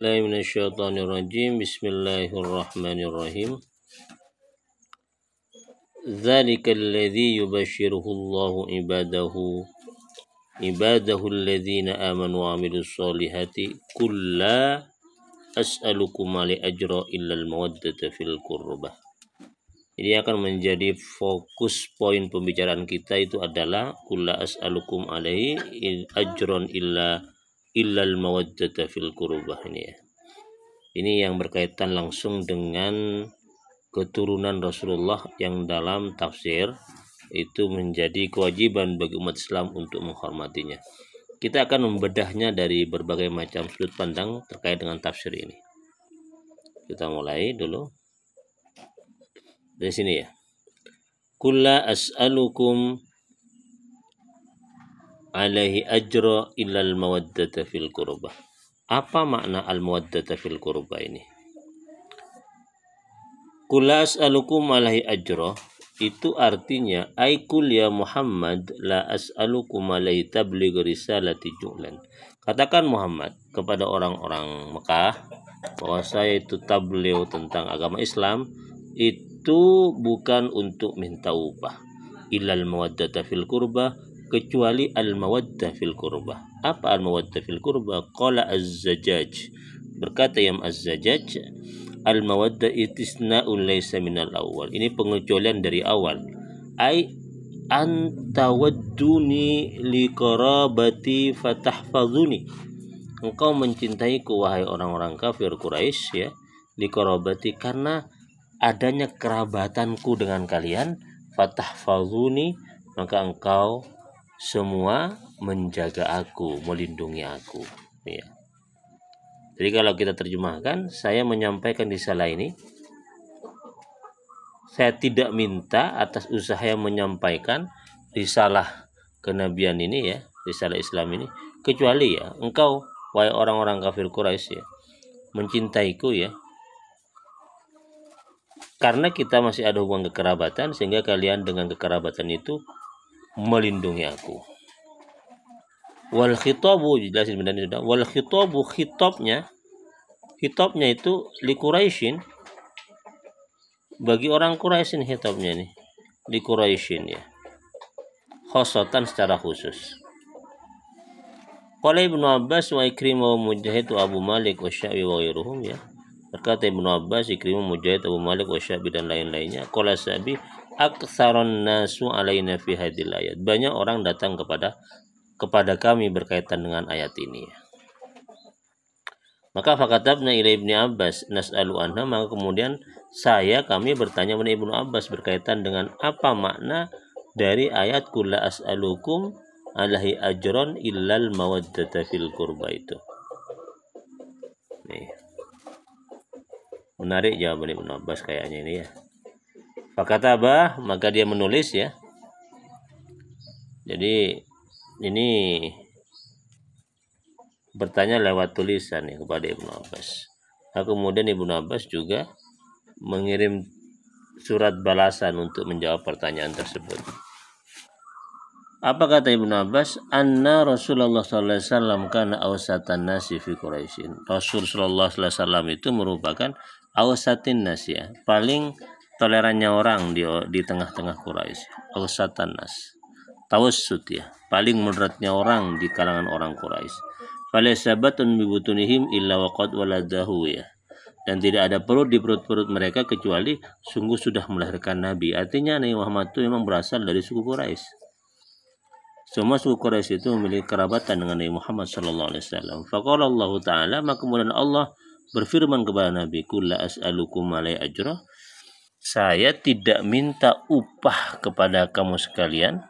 billahi minasyaitonir rajim. Bismillahirrahmanirrahim. Dzalikal ladzi yubashshiruhullahu ibadahu alladzina amanu wa 'amilus solihati qul la as'alukum 'alaihi ajra illal mawaddata fil qurbah. Ini akan menjadi fokus poin pembicaraan kita, itu adalah qul la as'alukum 'alaihi ajran illal mawaddata fil qurbah ini ya. Ini yang berkaitan langsung dengan keturunan Rasulullah yang dalam tafsir itu menjadi kewajiban bagi umat Islam untuk menghormatinya. Kita akan membedahnya dari berbagai macam sudut pandang terkait dengan tafsir ini. Kita mulai dulu dari sini ya. Qul la as'alukum alaihi ajra illal mawaddata fil qurbah. Apa makna al mawaddata fil qurbah ini? Qul la as'alukum alaihi ajra itu artinya aikul ya Muhammad la as'alukum alaihi tabligh risalati ju'lan. Katakan Muhammad kepada orang-orang Mekah bahwa saya itu tabligh tentang agama Islam itu bukan untuk minta upah, illal mawaddata fil qurbah, kecuali al-mawaddah fil qurbah. Apa al-mawaddah fil qurbah? Qala az-Zajjaj, berkata Imam az-Zajjaj, al-mawaddah istisna'un laysa minal awal. Ini pengecualian dari awal. Ai antawadduni liqarabati fatahfazuni. Engkau mencintaiku wahai orang-orang kafir Quraisy ya, liqarabati karena adanya kerabatanku dengan kalian, fatahfazuni maka engkau semua menjaga aku, melindungi aku ya. Jadi kalau kita terjemahkan, saya menyampaikan risalah ini, saya tidak minta atas usaha yang menyampaikan risalah kenabian ini ya, risalah Islam ini, kecuali ya engkau wahai orang-orang kafir Quraisy ya, mencintaiku ya, karena kita masih ada hubungan kekerabatan, sehingga kalian dengan kekerabatan itu melindungi aku. Wal khitabu, jelasin benar sudah. Wal khitabu, hitobnya itu li Quraisyin, bagi orang Quraisy hitobnya nih, li Quraisyin ya, khosatan secara khusus. Qala Ibnu Abbas wa Ikrimah wa Mujahid wa Abu Malik wa Sya'bi wa ghairuhum ya. Berkata Ibnu Abbas, Ikrimah, Mujahid, Abu Malik wa Sya'bi dan lain-lainnya. Qala Sya'bi, aktsaron nasu alaina fi hadhil ayat. Banyak orang datang kepada kami berkaitan dengan ayat ini. Maka fakatabna ila Ibnu Abbas nas'alu anha, maka kemudian kami bertanya kepada Ibnu Abbas berkaitan dengan apa makna dari ayat qul la as'alukum alaihi ajron illal mawaddata fil qurba itu. Nih. Menarik jawaban Ibnu Abbas kayaknya ini ya. Fakataba, maka dia menulis ya. Jadi ini bertanya lewat tulisan ya kepada Ibnu Abbas. Nah, kemudian Ibnu Abbas juga mengirim surat balasan untuk menjawab pertanyaan tersebut. Apa kata Ibnu Abbas? Anna Rasulullah sallallahu alaihi wasallam kana awsatan nasi fi Quraisyin. Rasul sallallahu alaihi wasallam itu merupakan awsatin nas ya, paling tolerannya orang di tengah-tengah Quraisy. Awsatan nas, tawassut ya, paling moderatnya orang di kalangan orang Quraisy. Falasabatun bibutunihim illa waqad waladahu ya. Dan tidak ada perut di perut-perut mereka kecuali sungguh sudah melahirkan Nabi. Artinya Nabi Muhammad itu memang berasal dari suku Quraisy. Semua suku Quraisy itu memiliki kerabatan dengan Nabi Muhammad sallallahu alaihi wasallam. Faqala Allah taala, maka kemudian Allah berfirman kepada Nabi, qul la as'alukum alaihi ajra. Saya tidak minta upah kepada kamu sekalian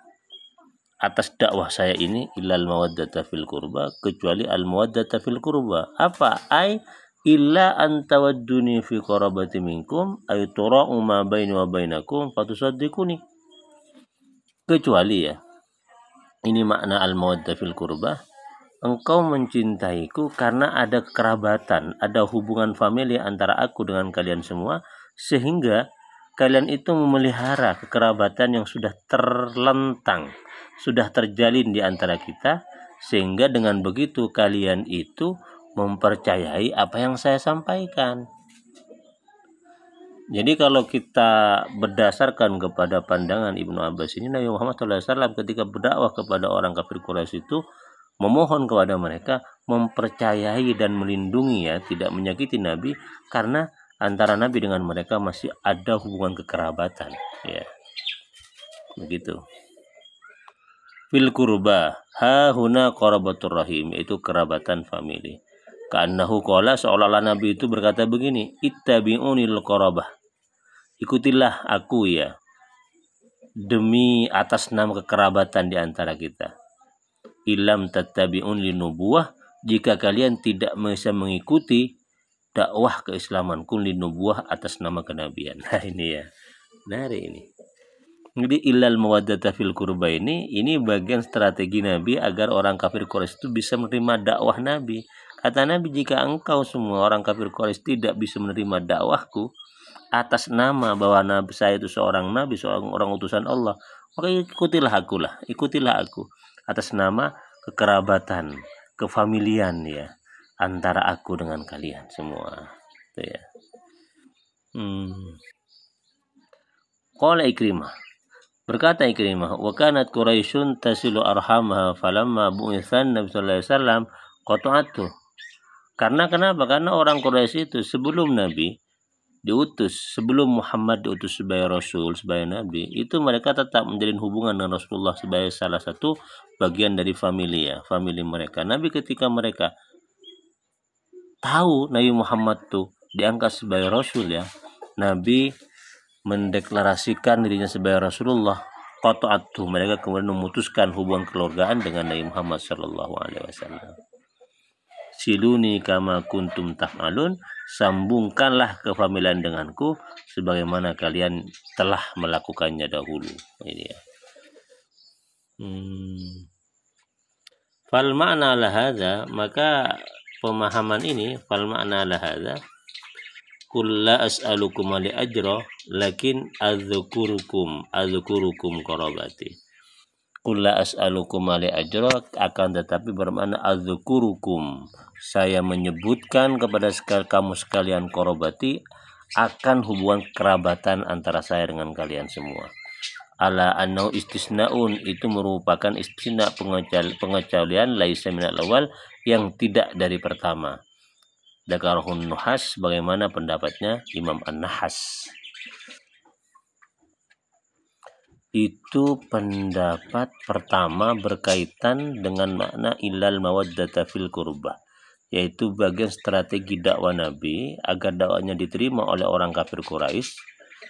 atas dakwah saya ini illal mawaddata fil qurba, kecuali al mawaddata fil qurba. Apa? Ai illa an tawadduni fi qarabati minkum ay tura'u ma baini wa bainakum fatusaddiquni. Kecuali ya, ini makna al mawaddah fil qurba, engkau mencintaiku karena ada kerabatan, ada hubungan famili antara aku dengan kalian semua, sehingga kalian itu memelihara kekerabatan yang sudah terlentang, sudah terjalin di antara kita, sehingga dengan begitu kalian itu mempercayai apa yang saya sampaikan. Jadi kalau kita berdasarkan kepada pandangan Ibnu Abbas ini, Nabi Muhammad SAW ketika berdakwah kepada orang kafir Quraisy itu memohon kepada mereka mempercayai dan melindungi, ya, tidak menyakiti Nabi, karena antara Nabi dengan mereka masih ada hubungan kekerabatan, ya. Begitu. Fil kurba ha huna qarabatur rahim, itu kerabatan famili. Ka'annahu qala, seolah-olah Nabi itu berkata begini, ittabi'unil qarabah, ikutilah aku, ya, demi atas nama kekerabatan di antara kita. Ilam tattabi'un linubuwah, jika kalian tidak bisa mengikuti dakwah keislamanku linubuwah atas nama kenabian. Nah ini ya, menarik ini. Jadi ilal mawaddata fil kurba ini bagian strategi Nabi agar orang kafir Quraisy itu bisa menerima dakwah Nabi. Kata Nabi, jika engkau semua orang kafir Quraisy tidak bisa menerima dakwahku atas nama bahwa Nabi saya itu seorang Nabi, seorang orang utusan Allah, maka ikutilah aku atas nama kekerabatan, kefamilian, ya, antara aku dengan kalian semua. Itu ya. Qala Ikrimah, berkata Ikrimah, wa kanat Quraisyun tasilu arhamaha falamma bu'itsan Nabi sallallahu alaihi wasallam qata'atu. Karena kenapa? Karena orang Quraisy itu sebelum Nabi diutus, sebelum Muhammad diutus sebagai Rasul, sebagai Nabi, itu mereka tetap menjalin hubungan dengan Rasulullah sebagai salah satu bagian dari famili mereka. Nabi ketika mereka tahu Nabi Muhammad tuh diangkat sebagai Rasul, ya, Nabi mendeklarasikan dirinya sebagai Rasulullah. Qata'atu, mereka kemudian memutuskan hubungan keluargaan dengan Nabi Muhammad Shallallahu Alaihi Wasallam. Siluni kama kuntum taf'alun, sambungkanlah kefamilian denganku sebagaimana kalian telah melakukannya dahulu. Ini ya. Fal ma'na lahadza, maka pemahaman ini, fal ma'na lahadza, qul la as'alukum li ajra lakin adzkurukum qarabati. Qul la as'alukum li ajra, akan tetapi bermakna adzkurukum, saya menyebutkan kepada kamu sekalian qarabati, akan hubungan kerabatan antara saya dengan kalian semua. Ala annau istisnaun, itu merupakan istisna, pengecualian, laisa minal awal, yang tidak dari pertama. Dakarahun Nuhas, bagaimana pendapatnya Imam An-Nahas. Itu pendapat pertama berkaitan dengan makna ilal mawaddata fil qurbah, yaitu bagian strategi dakwah Nabi agar dakwahnya diterima oleh orang kafir Quraisy,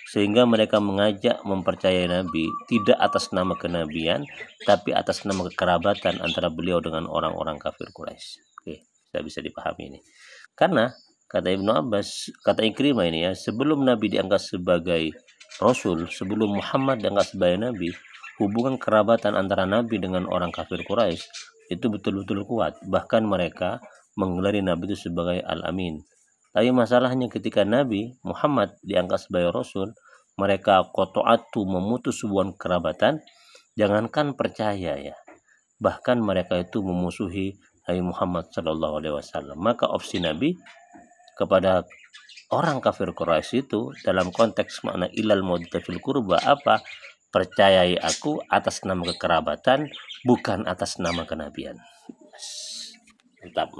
sehingga mereka mengajak mempercayai Nabi tidak atas nama kenabian, tapi atas nama kekerabatan antara beliau dengan orang-orang kafir Quraisy. Oke, saya bisa dipahami ini. Karena kata Ibnu Abbas, kata Ikrimah ini, ya, sebelum Nabi diangkat sebagai Rasul, sebelum Muhammad diangkat sebagai Nabi, hubungan kerabatan antara Nabi dengan orang kafir Quraisy itu betul-betul kuat. Bahkan mereka menggelari Nabi itu sebagai Al-Amin. Tapi masalahnya ketika Nabi Muhammad diangkat sebagai Rasul, mereka qata'atu, memutus hubungan kerabatan, jangankan percaya, ya, bahkan mereka itu memusuhi Nabi Muhammad Shallallahu Alaihi Wasallam. Maka opsi Nabi kepada orang kafir Quraisy itu dalam konteks makna ilal mawaddata fil qurba apa? Percayai aku atas nama kekerabatan, bukan atas nama kenabian. Mantap.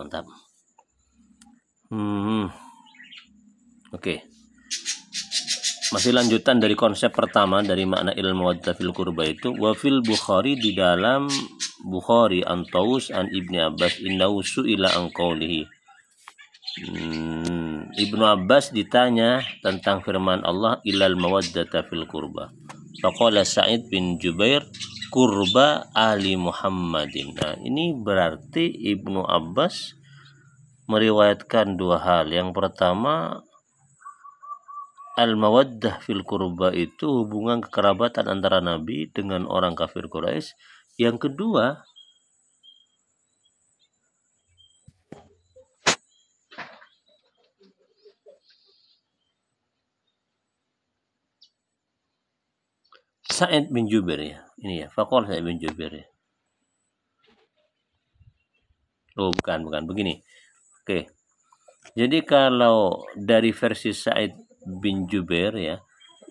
Oke. Masih lanjutan dari konsep pertama dari makna ilal mawaddata fil qurba itu, wa fil Bukhari, di dalam Bukhari, an Taus an Ibni Abbas innahu su'ila an qawlihi. Ibnu Abbas ditanya tentang firman Allah ilal mawaddata fil qurba. Faqala Sa'id bin Jubair qurba ali Muhammadin. Nah, ini berarti Ibnu Abbas meriwayatkan dua hal. Yang pertama, al mawaddah fil qurba itu hubungan kekerabatan antara Nabi dengan orang kafir Quraisy. Yang kedua, Sa'id bin Jubair, ya. Ini ya, faqala Sa'id bin Jubair, ya. Oh, bukan begini. Oke. Jadi kalau dari versi Sa'id bin Jubair ya,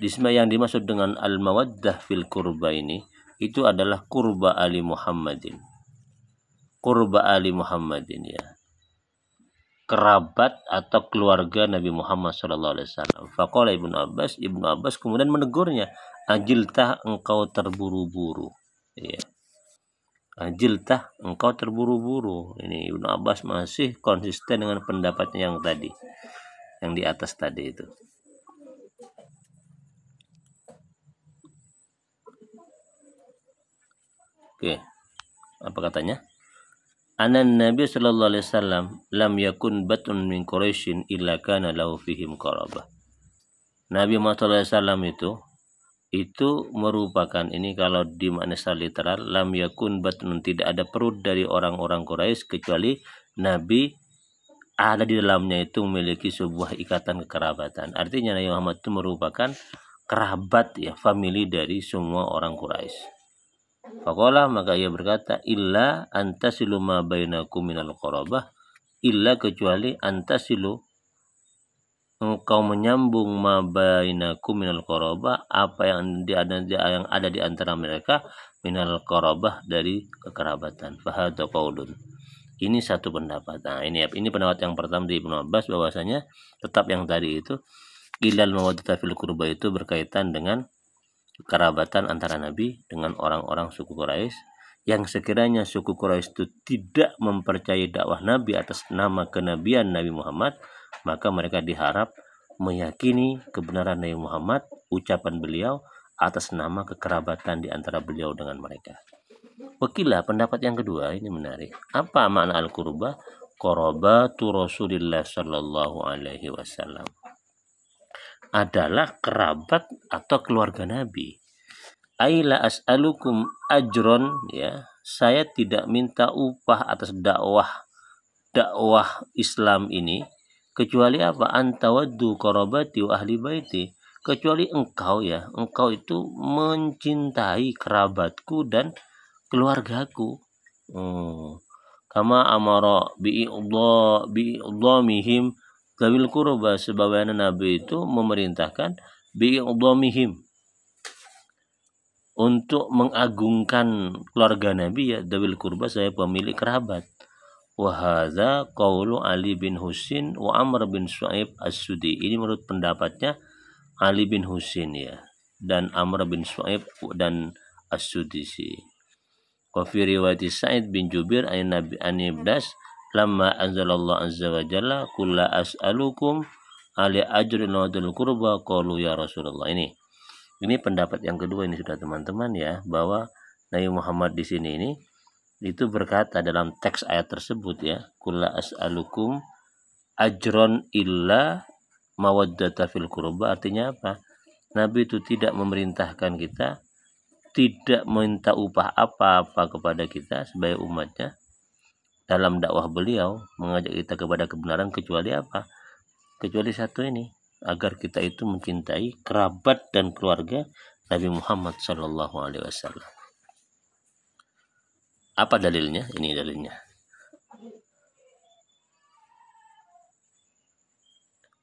yang dimaksud dengan al-mawaddah fil kurba ini itu adalah kurba ali Muhammadin. Kurba ali Muhammadin ya. Kerabat atau keluarga Nabi Muhammad SAW. Faqala Ibnu Abbas kemudian menegurnya, ajiltah engkau terburu-buru. Ya. Ajiltah engkau terburu-buru. Ini Ibnu Abbas masih konsisten dengan pendapatnya yang tadi, yang di atas tadi itu. Oke, apa katanya? Anan Nabi sallallahu alaihi wasallam lam yakun batun min Quraisyin illa kana lahu fihim qarabah. Nabi Muhammad SAW itu merupakan, ini kalau di makna literal, lam yakun batun, tidak ada perut dari orang-orang Quraisy kecuali Nabi ada di dalamnya itu memiliki sebuah ikatan kekerabatan. Artinya Nabi Muhammad itu merupakan kerabat ya, famili dari semua orang Quraisy. Faqala, maka ia berkata, illa antasilu ma bainakum minal qarabah, illa kecuali antasilu engkau menyambung ma bainakum minal qarabah, apa yang ada di antara mereka minal qarabah dari kekerabatan. Fahadha qaulun. Ini satu pendapat. Nah, ini pendapat yang pertama di Ibnu Abbas, bahwasanya tetap yang tadi itu ilal mawaddata fil qurba itu berkaitan dengan kerabatan antara Nabi dengan orang-orang suku Quraisy, yang sekiranya suku Quraisy itu tidak mempercayai dakwah Nabi atas nama kenabian Nabi Muhammad, maka mereka diharap meyakini kebenaran Nabi Muhammad, ucapan beliau atas nama kekerabatan di antara beliau dengan mereka. Wakilah pendapat yang kedua ini menarik. Apa makna al-qurba? Qarabatu Rasulillah sallallahu alaihi wasallam adalah kerabat atau keluarga Nabi. Aila as'alukum ajron, ya, saya tidak minta upah atas dakwah Islam ini kecuali apa? Antawaddu qarabati wa ahli baiti, kecuali engkau itu mencintai kerabatku dan keluargaku. Kama amara bi'idhamihim Zawil qurba, sebagaimana Nabi itu memerintahkan bi'idhamihim, untuk mengagungkan keluarga Nabi ya, Zawil qurba, saya pemilik kerabat. Wa hadza qaulu Ali bin Husain wa Amr bin Shu'aib as-Sudi. Ini menurut pendapatnya Ali bin Husain ya, dan Amr bin Shu'aib dan as-Sudi. Wa fi riwayat Sa'id bin Jubair an Nabi an Ibdas lamma anzalallahu azza wa jalla kulla as'alukum ali ajrin wadul qurba qalu ya Rasulullah. Ini pendapat yang kedua ini sudah teman-teman ya, bahwa Nabi Muhammad di sini ini itu berkata dalam teks ayat tersebut ya, kulla as'alukum ajron illa mawaddata fil qurba. Artinya apa? Nabi itu tidak memerintahkan kita, tidak minta upah apa-apa kepada kita sebagai umatnya dalam dakwah beliau mengajak kita kepada kebenaran, kecuali apa? Kecuali satu ini, agar kita itu mencintai kerabat dan keluarga Nabi Muhammad Shallallahu Alaihi Wasallam. Apa dalilnya? Ini dalilnya.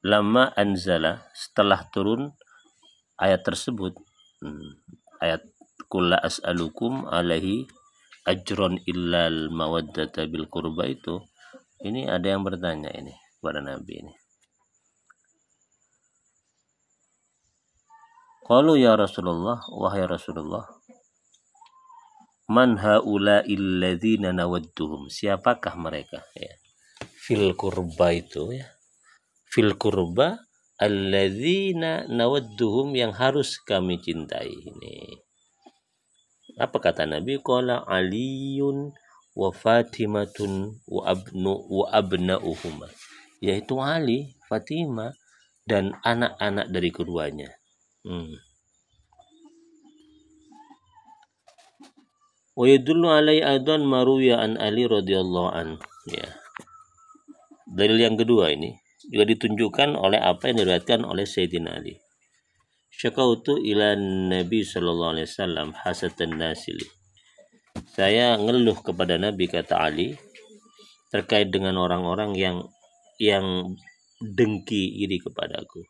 Lama anzala, setelah turun ayat tersebut, ayat kulla as'alukum alaihi ajron illal mawaddata bil qurba itu, ini ada yang bertanya ini kepada Nabi ini. Qalu ya Rasulullah, wahai Rasulullah, man haula illadzina nawadduhum, siapakah mereka ya? Fil qurba itu ya. Fil qurba alladzina nawadduhum, yang harus kami cintai. Ini apa kata Nabi? Qala Aliyun wa Fatimatun wa abna'uhuma, yaitu Ali, Fatimah, dan anak-anak dari keduanya. Wa yadullu alai aidan maruya an Ali radhiyallahu an. Ya. Dalil yang kedua ini juga ditunjukkan oleh apa yang diriwayatkan oleh Sayyidina Ali. Syakautu ila Nabi sallallahu alaihi wasallam hasatan nasili. Saya ngeluh kepada Nabi, kata Ali, terkait dengan orang-orang yang yang dengki iri kepadaku.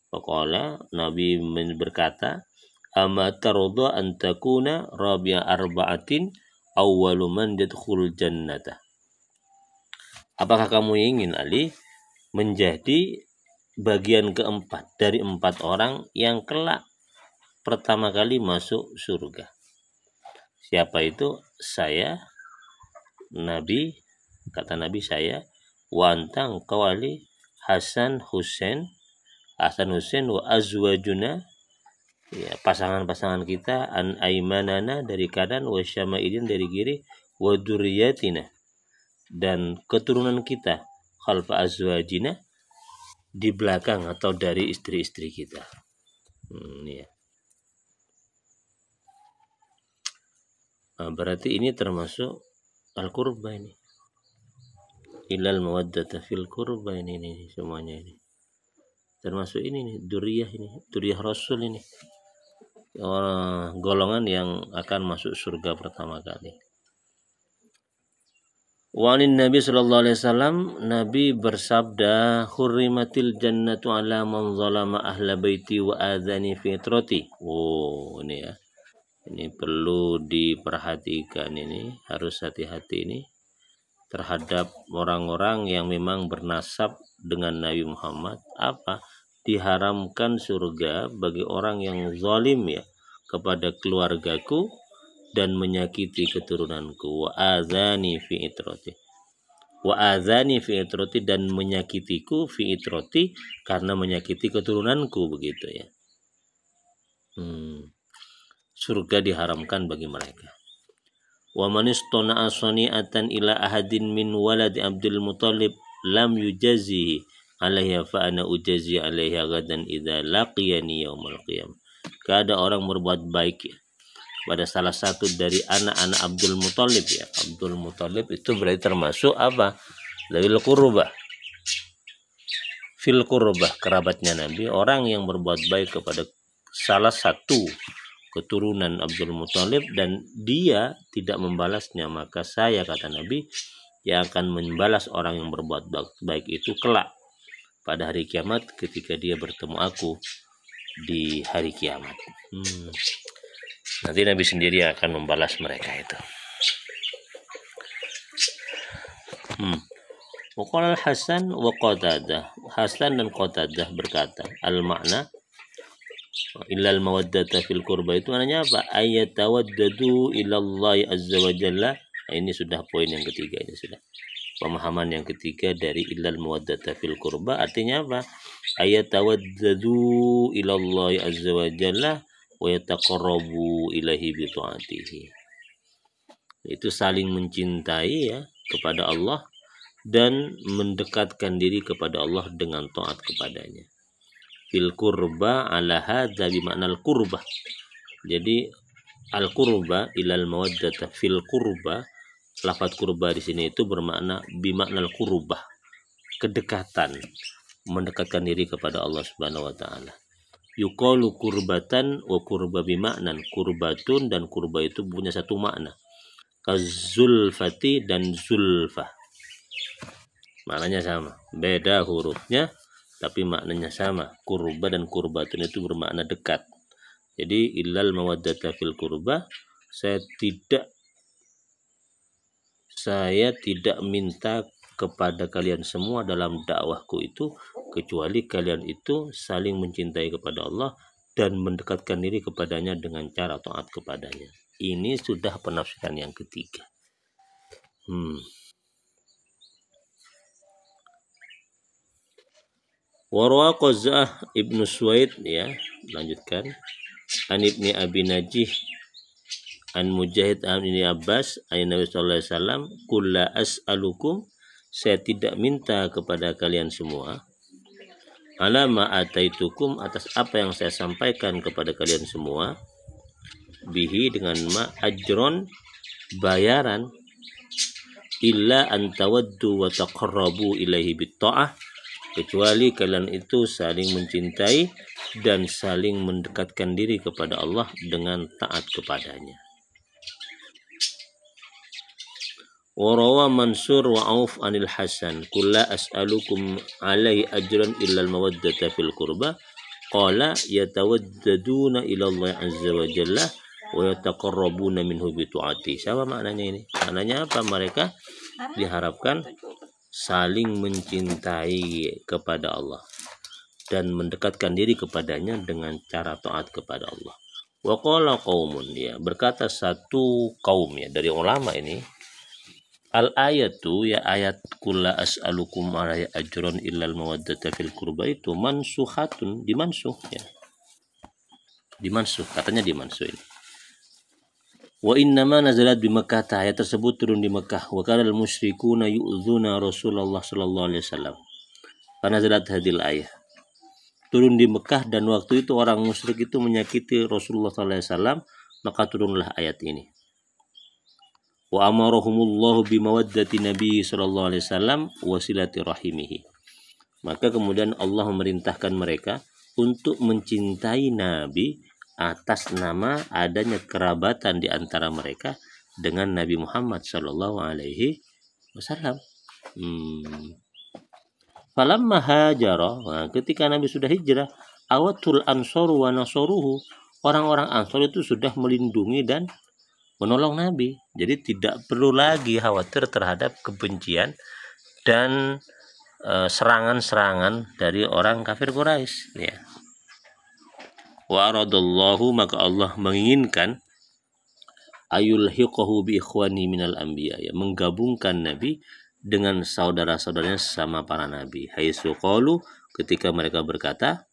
Faqala, Nabi berkata, ama tarda an takuna rabi'a arba'atin awwalu man yadkhulul jannata. Apakah kamu ingin, Ali, menjadi bagian keempat dari 4 orang yang kelak pertama kali masuk surga? Siapa itu? Saya, Nabi, kata Nabi, saya, wa antang kawali Hasan Husain wa azwajuna, ya, pasangan-pasangan kita, an aimanana dari kanan, wa syama'idin dari kiri, wa dzurriyyatina dan keturunan kita, khalfa azwajina di belakang atau dari istri-istri kita. Ya. Nah, berarti ini termasuk al-qurba ini. Ilal mawaddata fil qurba ini semuanya ini. Termasuk ini nih, duriyah Rasul ini. Golongan yang akan masuk surga pertama kali. Wa'anin Nabi sallallahu alaihi wasallam, Nabi bersabda, hurrimatil jannatu ala man zalama ahla baiti wa adzani fitrati. Oh, ini ya. Ini perlu diperhatikan, ini harus hati-hati ini terhadap orang-orang yang memang bernasab dengan Nabi Muhammad. Apa? Diharamkan surga bagi orang yang zalim ya kepada keluargaku dan menyakiti keturunanku. Wa adzani fi itrati. Wa adzani fi itrati, dan menyakitiku fi itrati karena menyakiti keturunanku, begitu ya. Surga diharamkan bagi mereka. Wa man istana'a sani'atan ila ahadin min waladi Abdul Muthalib lam yujazi alaiha fa ana ujazi alaiha gadan idza laqiyani yaumul qiyamah. Kada orang berbuat baik ya pada salah satu dari anak-anak Abdul Muthalib ya. Abdul Muthalib itu berarti termasuk apa? Dari qurba. Fil qurba, kerabatnya Nabi. Orang yang berbuat baik kepada salah satu keturunan Abdul Muthalib dan dia tidak membalasnya, maka saya, kata Nabi, yang akan membalas orang yang berbuat baik itu kelak pada hari kiamat ketika dia bertemu aku di hari kiamat. Nanti Nabi sendiri akan membalas mereka itu. Waqala Hasan wa Qatadah. Hasan dan Qatadah berkata, al-makna illal mawaddata fil qurba itu maknanya apa? Ayatawaddadu ilallahi azza wa jalla. Ini sudah poin yang ketiga, ini sudah pemahaman yang ketiga dari illal mawaddata fil qurba. Artinya apa? Ayatawaddadu ilallahi azza wa jalla wa yataqarrabu ilaihi bi ta'atihi. Itu saling mencintai ya kepada Allah dan mendekatkan diri kepada Allah dengan taat kepadanya. Fil qurba ala hadza bi ma'nal qurbah. Jadi al qurba ilal mawaddata fil qurba, lafaz qurba di sini itu bermakna bi ma'nal qurbah, kedekatan, mendekatkan diri kepada Allah Subhanahu wa taala. Yuqalu qurbatan wa qurba bi ma'nan. Qurbatun dan qurba itu punya satu makna. Kazulfati dan zulfah. Maknanya sama, beda hurufnya tapi maknanya sama. Kurba dan kurbatun itu bermakna dekat. Jadi illal mawaddata fil kurba, saya tidak minta kepada kalian semua dalam dakwahku itu kecuali kalian itu saling mencintai kepada Allah dan mendekatkan diri kepadanya dengan cara taat kepadanya. Ini sudah penafsiran yang ketiga. Warwa Qazah Ibnu Suwaid ya, lanjutkan. An Ibni Abi Najih an Mujahid an Ibni Abbas an Nabi sallallahu alaihi wasallam, kulla as'alukum, saya tidak minta kepada kalian semua, ala ma ataitukum, atas apa yang saya sampaikan kepada kalian semua, bihi dengan ma, ajron, bayaran, illa an tawaddu wa taqarrabu ilaihi bit ta'ah, kecuali kalian itu saling mencintai dan saling mendekatkan diri kepada Allah dengan taat kepadanya. Warawa Mansur wa Auf anil Hasan kulla as'alukum alaihi ajran illa al-mawaddata fil qurba qala yatawaddaduna ila Allah azza wa jalla wa yataqarrabuna minhu bi ta'ati. Sama maknanya ini. Maknanya apa? Mereka diharapkan saling mencintai kepada Allah dan mendekatkan diri kepadanya dengan cara taat kepada Allah. Wa qala qaumun, ya, berkata satu kaum, ya, dari ulama ini, al ayatu, ya, ayat kulla as'alukum alaihi ajran illal mawaddata fil qurba itu mansuhatun, dimansuh, ya. Dimansuh, katanya dimansuh ini. Wa innama nazalat di Makkah, ayat tersebut turun di Mekah. Wa kana al musyrikuna yu'dzuna Rasulullah sallallahu alaihi wasallam. Fa nazalat hadil ayat. Turun di Mekah dan waktu itu orang musyrik itu menyakiti Rasulullah sallallahu alaihi wasallam, maka turunlah ayat ini. Wa amarahumullahu bimawaddati Nabi sallallahu alaihi wasallam wa silati rahimihi. Maka kemudian Allah memerintahkan mereka untuk mencintai Nabi atas nama adanya kerabatan di antara mereka dengan Nabi Muhammad sallallahu alaihi wasallam. Falamma hajara, nah, ketika Nabi sudah hijrah, awatul ansaru wa nasaruhu, orang-orang Ansor itu sudah melindungi dan menolong Nabi. Jadi tidak perlu lagi khawatir terhadap kebencian dan serangan-serangan dari orang kafir Quraisy, ya. Wa aradallahu, maka Allah menginginkan ayulhiqahu bi ikhwani minal anbiya, ya, menggabungkan Nabi dengan saudara-saudaranya sama para nabi. Haitsu qalu, ketika mereka berkata,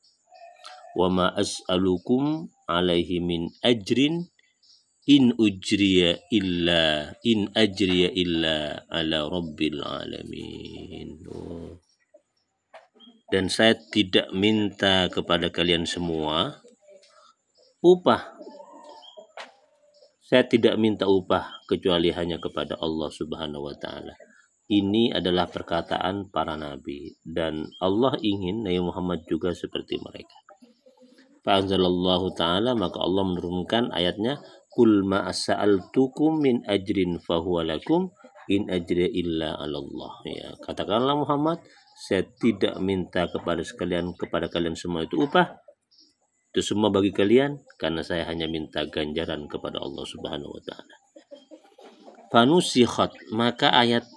wa ma as'alukum alaihi min ajrin in ajriya illa ala rabbil alamin. Dan saya tidak minta kepada kalian semua upah. Saya tidak minta upah kecuali hanya kepada Allah Subhanahu wa taala. Ini adalah perkataan para nabi dan Allah ingin Nabi Muhammad juga seperti mereka. Fa anzalallahu taala, maka Allah menurunkan ayatnya, Qul ma as'altukum min ajrin fahuwa lakum in ajriya illa 'ala Allah. Ya, katakanlah Muhammad, saya tidak minta kepada kalian semua itu upah. Itu semua bagi kalian karena saya hanya minta ganjaran kepada Allah Subhanahu wa taala. Fanusikhat, maka ayat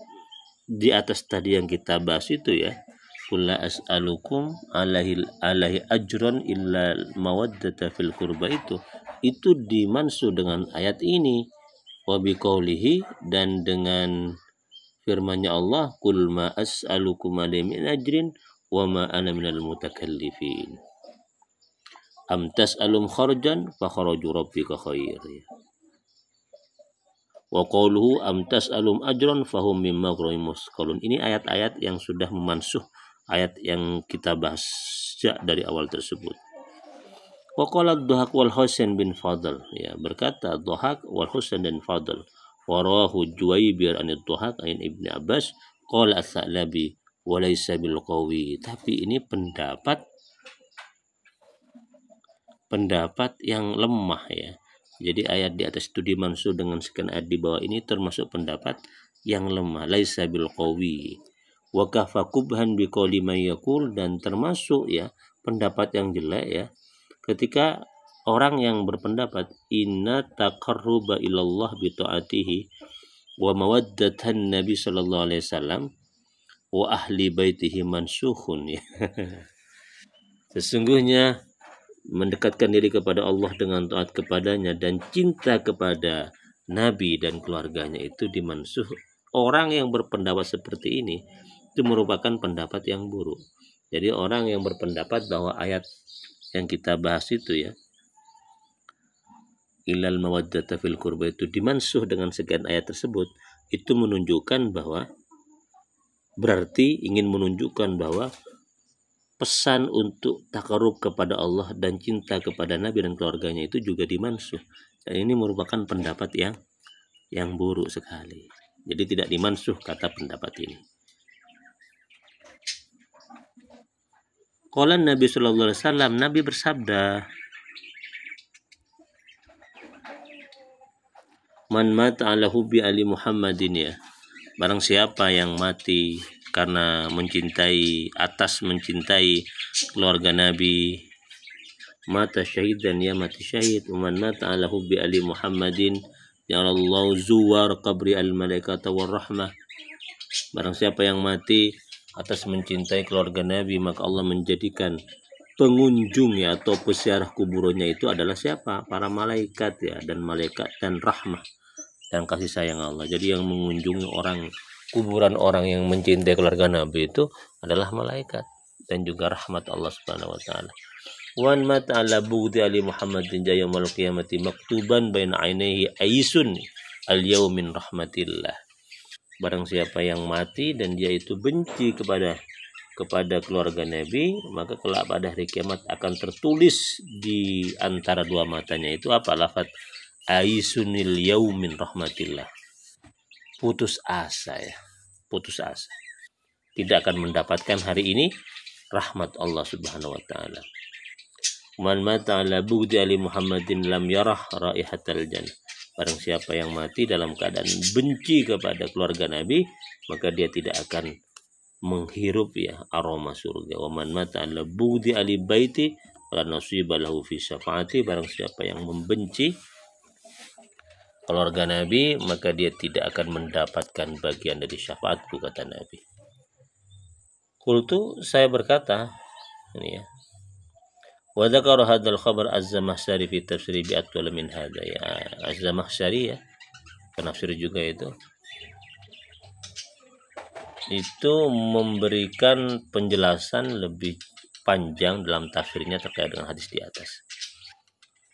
di atas tadi yang kita bahas itu, ya, Qul la as'alukum alaihi ajran illa mawaddata fil qurba, itu dimansuh dengan ayat ini, wa biqaulihi, dan dengan firman-Nya Allah, Qul ma as'alukum alaihi min ajrin wa ma ana minal mutakallifin am tas'alum kharjan fa kharaju rabbika khair, ya. Wa qauluhu am tas'alum ajran fahum mimma ghurayim musqalun. Ini ayat-ayat yang sudah memansuh ayat yang kita bahas sejak dari awal tersebut. Wa qala ad-Dhahak wal Husain bin Fadl, ya, berkata Dhahak wal Husain dan Fadl, wa rawahu Juwaybir an ad-Dhahak an Ibnu Abbas qala as-Sa'labi wa laysa bil qawi. Tapi ini pendapat yang lemah, ya. Jadi ayat di atas itu dimansuh dengan sekian ayat di bawah ini termasuk pendapat yang lemah, laisa bil qawi wa kafa kubhan bi qouli may yaqul, dan termasuk, ya, pendapat yang jelek, ya, ketika orang yang berpendapat inna taqarruba ilallah bi taatihi wa mawaddatan nabi sallallahu alaihi wasallam wa ahli baitihi mansukhun, ya. Sesungguhnya mendekatkan diri kepada Allah dengan taat kepadanya dan cinta kepada Nabi dan keluarganya itu dimansuh. Orang yang berpendapat seperti ini itu merupakan pendapat yang buruk. Jadi orang yang berpendapat bahwa ayat yang kita bahas itu, ya, ilal mawaddata fil qurba, itu dimansuh dengan sekian ayat tersebut, itu menunjukkan bahwa, berarti ingin menunjukkan bahwa pesan untuk takarub kepada Allah dan cinta kepada Nabi dan keluarganya itu juga dimansuh. Dan ini merupakan pendapat yang buruk sekali. Jadi tidak dimansuh kata pendapat ini. Qala Nabi sallallahu alaihi wasallam, Nabi bersabda, Man mata ala hubbi ali Muhammadin, ya, Barang siapa yang mati karena mencintai keluarga Nabi, mata syahid dan ia mati syahid. Man mata ala hubbi ali Muhammadin ja'alallahu zuwar qabri al malaikata war rahmah. Barang siapa yang mati atas mencintai keluarga Nabi, maka Allah menjadikan pengunjung ya atau peziarah kuburannya itu adalah siapa? Para malaikat ya, dan malaikat dan rahmah dan kasih sayang Allah. Jadi yang mengunjungi kuburan orang yang mencintai keluarga Nabi itu adalah malaikat dan juga rahmat Allah Subhanahu wa taala. Wan mata ala bughdi ali Muhammadin yaumil qiyamati maktuban baina ainaihi aisun al yaumin rahmatillah. Barang siapa yang mati dan dia itu benci kepada keluarga Nabi, maka kelak pada hari kiamat akan tertulis di antara dua matanya itu apa? Lafaz aisunil yaumin rahmatillah. Putus asa ya, putus asa. Tidak akan mendapatkan hari ini rahmat Allah Subhanahu wa taala. Man mata ala bughdi ali Muhammadin lam yarah raihatal jannah. Barang siapa yang mati dalam keadaan benci kepada keluarga Nabi, maka dia tidak akan menghirup ya aroma surga. Wa man mata ala bughdi ali baiti la nasiba lahu fi syafaati. Barang siapa yang membenci keluarga Nabi, maka dia tidak akan mendapatkan bagian dari syafaatku, kata Nabi. Qultu, saya berkata, ini ya. Wa dzakara hadzal khabar Az-Zamakhsyari fi tafsiri bi atwal min hadza ya. Az-Zamakhsyari ya, penafsir juga itu memberikan penjelasan lebih panjang dalam tafsirnya terkait dengan hadis di atas.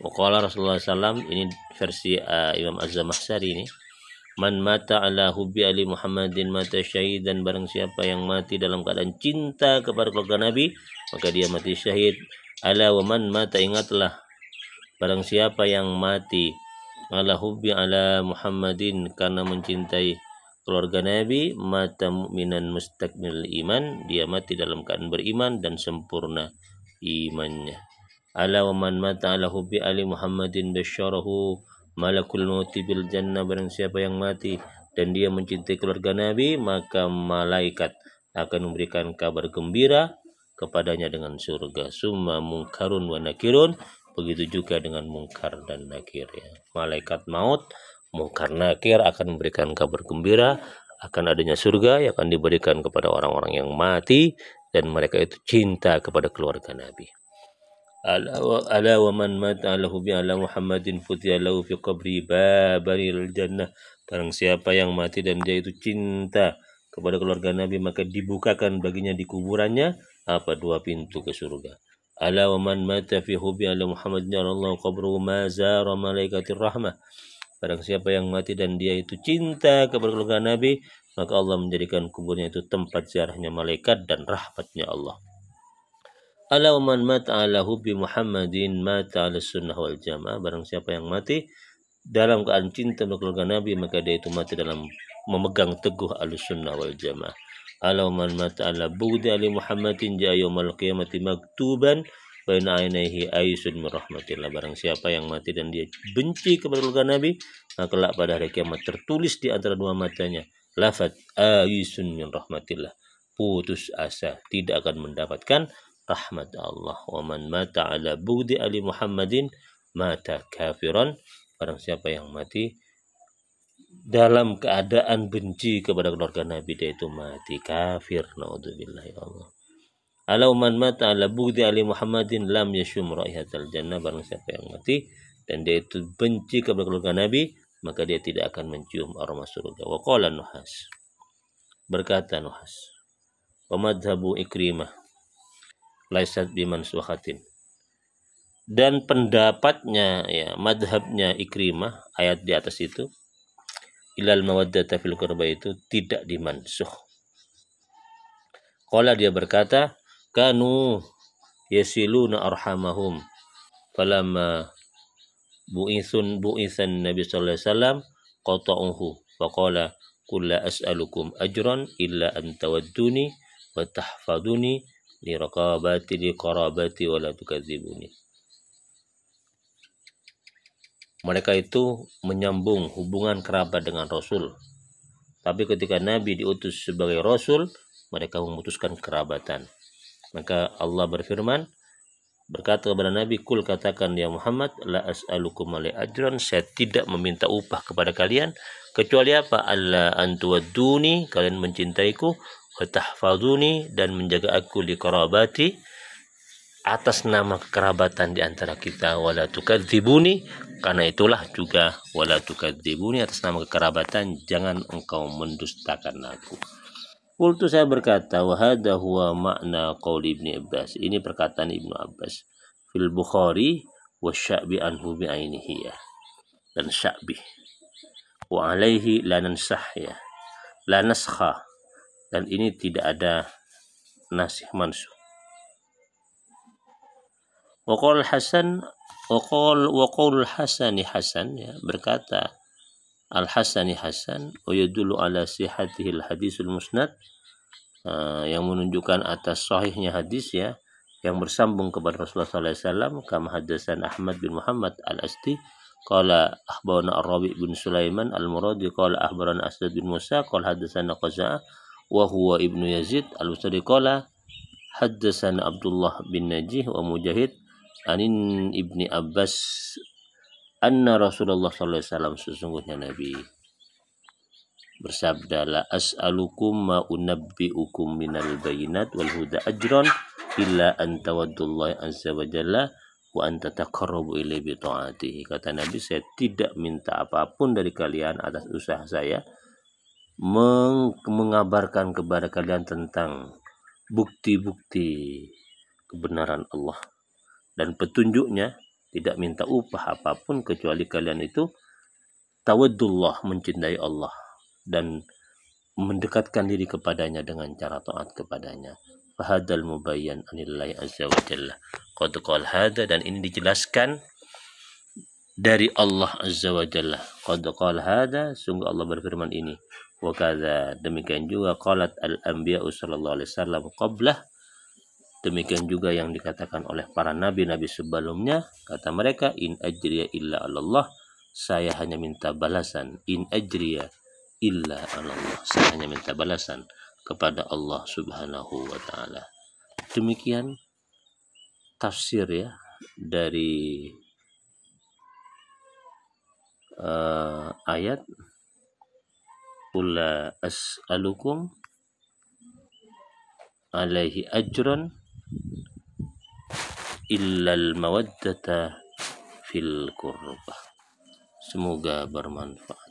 Waqala Rasulullah SAW, ini versi Imam Az-Zamakhsyari ini, man mata ala hubbi ali Muhammadin mata syahid, dan barang siapa yang mati dalam keadaan cinta kepada keluarga Nabi, maka dia mati syahid. Ala wa man mata, ingatlah, barang siapa yang mati ala hubbi ala Muhammadin karena mencintai keluarga Nabi, mata mu'minan mustakmil iman, dia mati dalam keadaan beriman dan sempurna imannya. Ala wa man mata ala hubbi ali Muhammadin basyarahu malakul mauti bil jannah, barang siapa yang mati dan dia mencintai keluarga Nabi, maka malaikat akan memberikan kabar gembira kepadanya dengan surga. Summa mungkarun wa nakirun, begitu juga dengan mungkar dan nakir ya. Malaikat maut, mungkar nakir akan memberikan kabar gembira akan adanya surga yang akan diberikan kepada orang-orang yang mati dan mereka itu cinta kepada keluarga Nabi. Ala wa man mata ala hubbi ala Muhammadin futiha lahu fi qabri babaril jannah. Barang siapa yang mati dan dia itu cinta kepada keluarga Nabi, maka dibukakan baginya di kuburannya apa? 2 pintu ke surga. Ala wa man mata fi hubbi ala Muhammadin Allah qabruhu ma zara malaikatir rahmah. Barang siapa yang mati dan dia itu cinta kepada keluarga Nabi, maka Allah menjadikan kuburnya itu tempat ziarahnya malaikat dan rahmatnya Allah. Ala man mata ala hubbi Muhammadin mata ala sunnah wal jamaah. Barang siapa yang mati dalam keadaan cinta kepada keluarga Nabi, maka dia itu mati dalam memegang teguh alus sunnah wal jamaah. Ala man mata ala bughdi ali Muhammadin ja yaumal qiyamati maktuban baina ainaihi aisun min rahmatillah. Barang siapa yang mati dan dia benci kepada keluarga Nabi, maka pada hari kiamat tertulis di antara 2 matanya lafaz aisun min rahmatillah, putus asa, tidak akan mendapatkan rahmat Allah. Wa man mata ala bughdi ali Muhammadin mata kafiran. Barang siapa yang mati dalam keadaan benci kepada keluarga Nabi, dia itu mati kafir. Naudzubillah ya Allah. Ala man mata ala bughdi ali Muhammadin lam yashum raihatal jannah. Barang siapa yang mati dan dia itu benci kepada keluarga Nabi, maka dia tidak akan mencium aroma surga. Wa qala Nuhas, berkata Nuhas, wa madhabu Ikrimah laisat biman suhatin, dan pendapatnya ya, madhabnya Ikrimah ayat di atas itu ilal mawaddata fil qurba itu tidak dimansuh. Qala, dia berkata, kanu yasiluna arhamahum falamma bu'ithan Nabi sallallahu alaihi wasallam qata'uhu faqala qul la as'alukum ajran illa an tawadduni wa tahfaduni li qarabati wa la tukadzibuni. Mereka itu menyambung hubungan kerabat dengan Rasul, Tapi ketika Nabi diutus sebagai Rasul, mereka memutuskan kerabatan. Maka Allah berfirman, berkata kepada Nabi, kul katakan ya Muhammad, la as'alukum alaihi ajran, saya tidak meminta upah kepada kalian, kecuali apa? Alla antuwadduni, kalian mencintaiku, wa tahfazuni, dan menjaga aku li qarabati, atas nama kekerabatan di antara kita, wala tukadzibuni, karena itulah juga wala tukadzibuni, atas nama kekerabatan jangan engkau mendustakan aku. Qultu, saya berkata, wa hadha huwa makna qauli Ibnu Abbas, ini perkataan Ibnu Abbas fil Bukhari wa Sya'bi anhu bi'ainihi, ya, dan Sya'bi wa alaihi la nansah, ya, la naskha, dan ini tidak ada nasih mansuh. Wa qaul Hasan wa qaul Hasani Hasan, ya, berkata Al-Hasani Hasan, wa yadullu ala sihhatihi al-hadisul musnad, yang menunjukkan atas sahihnya hadis, ya, yang bersambung kepada Rasulullah sallallahu alaihi wasallam, kama haddatsan Ahmad bin Muhammad al-Asti qala akhbarana Ar-Rabi' bin Sulaiman al-Muradi qala akhbarana Asad bin Musa qala haddatsana Qaza'ah wa huwa ibnu Yazid al-Usadi qala haddatsana Abdullah bin Najih wa Mujahid anin Ibni Abbas anna Rasulullah sallallahu alaihi wasallam, sesungguhnya Nabi bersabda, la as'alukum ma unabbi'ukum minal bayinat wal huda ajran illa an tawaddullahi azza wa jalla wa an tataqarrabu ilaihi bi ta'atihi. Kata Nabi, saya tidak minta apapun dari kalian atas usaha saya mengabarkan kepada kalian tentang bukti-bukti kebenaran Allah dan petunjuknya, tidak minta upah apapun kecuali kalian itu tawaddullah, mencintai Allah dan mendekatkan diri kepadanya dengan cara taat kepadanya. Fahadal mubayyan anillahi azza wa jalla qad qala hada, dan ini dijelaskan dari Allah azza wa jalla. Qad qala hada, sungguh Allah berfirman ini. Wa kadza, demikian juga qalat al-anbiya'u sallallahu alaihi wasallam qablah, demikian juga yang dikatakan oleh para nabi-nabi sebelumnya, kata mereka, in ajriya illa 'alallah, saya hanya minta balasan, in ajriya illa 'alallah, saya hanya minta balasan kepada Allah Subhanahu wa taala. Demikian tafsir, ya, dari ayat Ula as'alukum alaihi ajran illal mawaddata fil qurbah. Semoga bermanfaat.